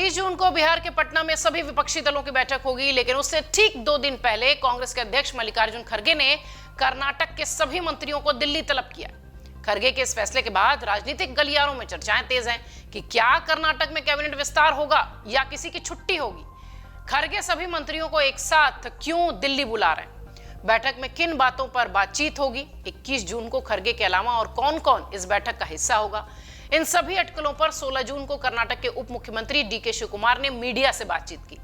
20 जून को बिहार के पटना में सभी विपक्षी दलों की बैठक होगी, लेकिन उससे ठीक 2 दिन पहले कांग्रेस के अध्यक्ष मल्लिकार्जुन खड़गे ने कर्नाटक के सभी मंत्रियों को दिल्ली तलब किया। खड़गे के इस फैसले के बाद राजनीतिक गलियारों में चर्चाएं तेज हैं कि क्या कर्नाटक में कैबिनेट विस्तार होगा या किसी की छुट्टी होगी। खड़गे सभी मंत्रियों को एक साथ क्यों दिल्ली बुला रहे हैं, बैठक में किन बातों पर बातचीत होगी, 21 जून को खड़गे के अलावा और कौन कौन इस बैठक का हिस्सा होगा, इन सभी अटकलों पर 16 जून को कर्नाटक के उप मुख्यमंत्री डीके शिवकुमार ने मीडिया से बातचीत की।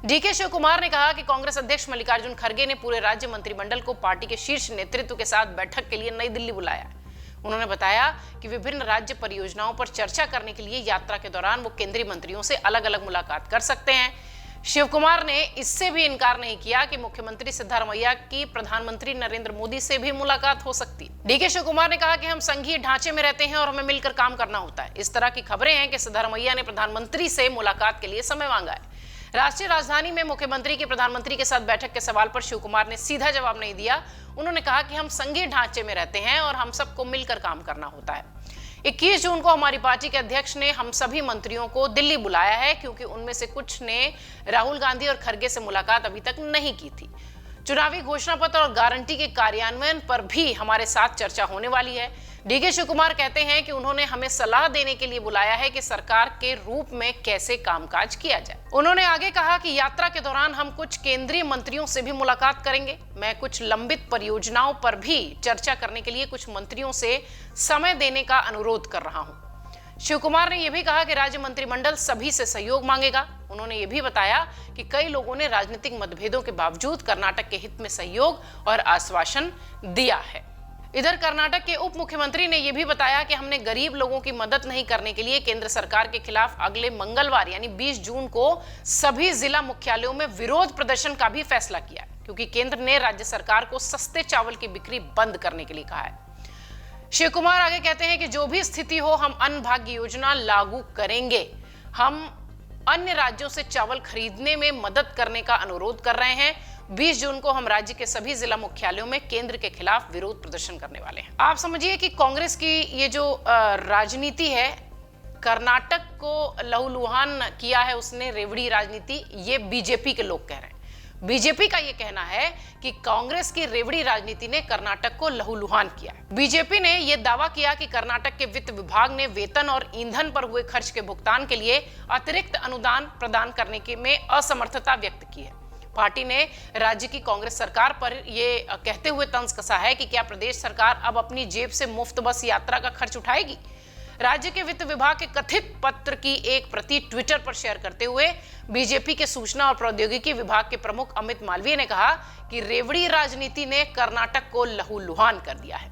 डीके शिवकुमार ने कहा कि कांग्रेस अध्यक्ष मल्लिकार्जुन खड़गे ने पूरे राज्य मंत्रिमंडल को पार्टी के शीर्ष नेतृत्व के साथ बैठक के लिए नई दिल्ली बुलाया है। उन्होंने बताया कि विभिन्न राज्य परियोजनाओं पर चर्चा करने के लिए यात्रा के दौरान वो केंद्रीय मंत्रियों से अलग अलग मुलाकात कर सकते हैं। शिवकुमार ने इससे भी इनकार नहीं किया कि मुख्यमंत्री सिद्धारमैया की प्रधानमंत्री नरेंद्र मोदी से भी मुलाकात हो सकती है। डीके शिवकुमार ने कहा कि हम संघीय ढांचे में रहते हैं और हमें मिलकर काम करना होता है। इस तरह की खबरें हैं कि सिद्धारमैया ने प्रधानमंत्री से मुलाकात के लिए समय मांगा है। राष्ट्रीय राजधानी में मुख्यमंत्री की प्रधानमंत्री के साथ बैठक के सवाल पर शिवकुमार ने सीधा जवाब नहीं दिया। उन्होंने कहा कि हम संघीय ढांचे में रहते हैं और हम सबको मिलकर काम करना होता है। 21 जून को हमारी पार्टी के अध्यक्ष ने हम सभी मंत्रियों को दिल्ली बुलाया है, क्योंकि उनमें से कुछ ने राहुल गांधी और खड़गे से मुलाकात अभी तक नहीं की थी। चुनावी घोषणा पत्र और गारंटी के कार्यान्वयन पर भी हमारे साथ चर्चा होने वाली है। डीके शिवकुमार कहते हैं कि उन्होंने हमें सलाह देने के लिए बुलाया है कि सरकार के रूप में कैसे कामकाज किया जाए। उन्होंने आगे कहा कि यात्रा के दौरान हम कुछ केंद्रीय मंत्रियों से भी मुलाकात करेंगे। मैं कुछ लंबित परियोजनाओं पर भी चर्चा करने के लिए कुछ मंत्रियों से समय देने का अनुरोध कर रहा हूं। शिवकुमार ने यह भी कहा कि राज्य मंत्रिमंडल सभी से सहयोग मांगेगा। उन्होंने यह भी बताया कि कई लोगों ने राजनीतिक मतभेदों के बावजूद कर्नाटक के हित में सहयोग और आश्वासन दिया है। इधर कर्नाटक के उप मुख्यमंत्री ने यह भी बताया कि हमने गरीब लोगों की मदद नहीं करने के लिए केंद्र सरकार के खिलाफ अगले मंगलवार यानी 20 जून को सभी जिला मुख्यालयों में विरोध प्रदर्शन का भी फैसला किया है, क्योंकि केंद्र ने राज्य सरकार को सस्ते चावल की बिक्री बंद करने के लिए कहा है। शिवकुमार आगे कहते हैं कि जो भी स्थिति हो हम अन्न भाग्य योजना लागू करेंगे। हम अन्य राज्यों से चावल खरीदने में मदद करने का अनुरोध कर रहे हैं। 20 जून को हम राज्य के सभी जिला मुख्यालयों में केंद्र के खिलाफ विरोध प्रदर्शन करने वाले हैं। आप समझिए कि कांग्रेस की ये जो राजनीति है, कर्नाटक को लहूलुहान किया है उसने, रेवड़ी राजनीति, ये बीजेपी के लोग कह रहे हैं। बीजेपी का ये कहना है कि कांग्रेस की रेवड़ी राजनीति ने कर्नाटक को लहूलुहान किया है। बीजेपी ने यह दावा किया कि कर्नाटक के वित्त विभाग ने वेतन और ईंधन पर हुए खर्च के भुगतान के लिए अतिरिक्त अनुदान प्रदान करने के में असमर्थता व्यक्त की है। पार्टी ने राज्य की कांग्रेस सरकार पर यह कहते हुए तंज कसा है कि क्या प्रदेश सरकार अब अपनी जेब से मुफ्त बस यात्रा का खर्च उठाएगी। राज्य के वित्त विभाग के कथित पत्र की एक प्रति ट्विटर पर शेयर करते हुए बीजेपी के सूचना और प्रौद्योगिकी विभाग के प्रमुख अमित मालवीय ने कहा कि रेवड़ी राजनीति ने कर्नाटक को लहूलुहान कर दिया है।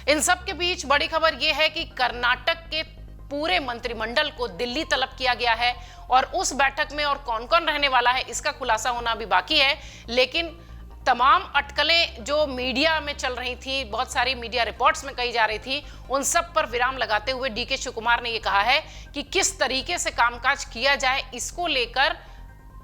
इन सब के बीच बड़ी खबर यह है कि कर्नाटक के पूरे मंत्रिमंडल को दिल्ली तलब किया गया है और उस बैठक में और कौन कौन रहने वाला है इसका खुलासा होना अभी बाकी है। लेकिन तमाम अटकलें जो मीडिया में चल रही थी, बहुत सारी मीडिया रिपोर्ट्स में कही जा रही थी, उन सब पर विराम लगाते हुए डीके शिवकुमार ने यह कहा है कि किस तरीके से कामकाज किया जाए, इसको लेकर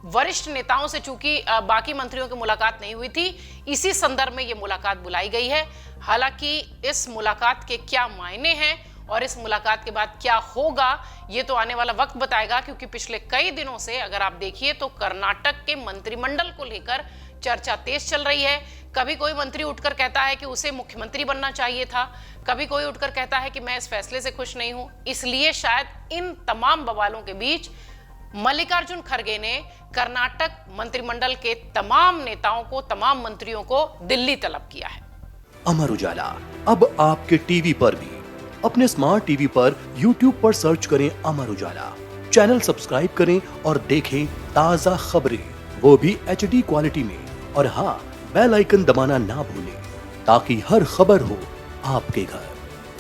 वरिष्ठ नेताओं से चूंकि बाकी मंत्रियों की मुलाकात नहीं हुई थी, इसी संदर्भ में यह मुलाकात बुलाई गई है। हालांकि इस मुलाकात के क्या मायने हैं और इस मुलाकात के बाद क्या होगा, ये तो आने वाला वक्त बताएगा, क्योंकि पिछले कई दिनों से अगर आप देखिए तो कर्नाटक के मंत्रिमंडल को लेकर चर्चा तेज चल रही है। कभी कोई मंत्री उठकर कहता है कि उसे मुख्यमंत्री बनना चाहिए था, कभी कोई उठकर कहता है कि मैं इस फैसले से खुश नहीं हूं। इसलिए शायद इन तमाम बवालों के बीच मल्लिकार्जुन खड़गे ने कर्नाटक मंत्रिमंडल के तमाम नेताओं को, तमाम मंत्रियों को दिल्ली तलब किया है। अमर उजाला अब आपके टीवी पर भी। अपने स्मार्ट टीवी पर YouTube पर सर्च करें अमर उजाला, चैनल सब्सक्राइब करें और देखें ताजा खबरें, वो भी HD क्वालिटी में। और हाँ, बेल आइकन दबाना ना भूलें ताकि हर खबर हो आपके घर।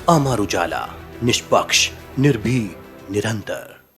अमर उजाला, निष्पक्ष, निर्भीक, निरंतर।